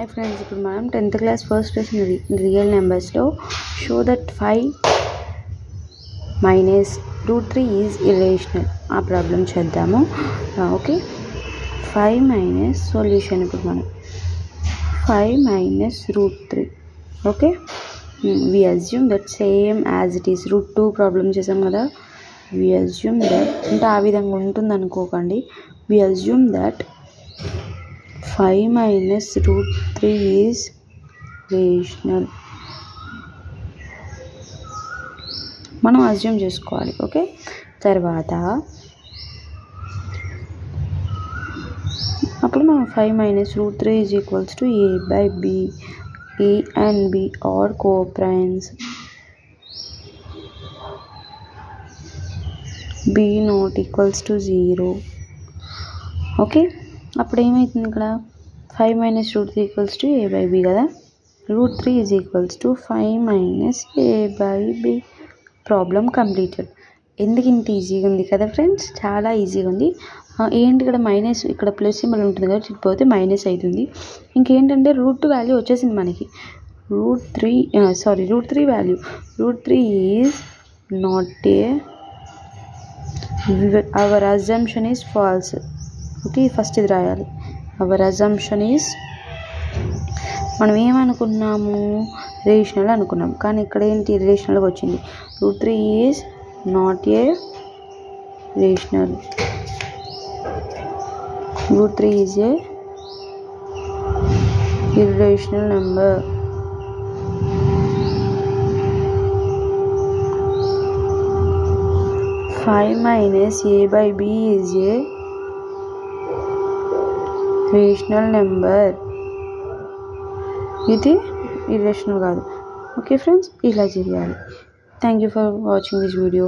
Hi friends, ఇప్పుడు మనం 10th class first lesson real నెంబర్స్లో show that 5 minus √3 is irrational ఆ ప్రాబ్లం చేద్దాము. Okay, 5 minus solution. ఇప్పుడు మనం 5 minus √3. Okay, we assume that same as it is √2 problem చేసాం కదా. వి అజ్యూమ్ దట్ అంటే ఆ విధంగా ఉంటుంది అనుకోకండి. We assume that 5 minus √3 is rational. మనం అజ్యూమ్ చేసుకోవాలి. ఓకే, తర్వాత అప్పుడు మనం 5 minus √3 is equals to a by b. a and b are co-primes. b not equals to 0. Okay, అప్పుడు ఏమవుతుంది ఇక్కడ 5 minus √3 equals to a by b కదా. √3 is equals to 5 minus a by b. Problem completed. ఎందుకు ఇంత ఈజీగా ఉంది కదా friends, చాలా ఈజీగా ఉంది. ఏంటి ఇక్కడ మైనస్, ఇక్కడ ప్లస్ సింబల్ ఉంటుంది కదా, చిక్కిపోతే మైనస్ అవుతుంది. ఇంకేంటంటే √2 వాల్యూ వచ్చేసింది మనకి. √3 value. √3 is not a, hour assumption is false. Okay, first ఇది రాయాలి. అవర్ అజంప్షన్ ఈజ్, మనం ఏమనుకున్నాము, రేషనల్ అనుకున్నాం, కానీ ఇక్కడ ఏంటి రేషనల్గా వచ్చింది. √3 is not a rational. √3 is a irrational number. Five minus a by b is a rational number. ఇది irrational కాదు. ఓకే ఫ్రెండ్స్, ఇలా చేయాలి. Thank you for watching this video.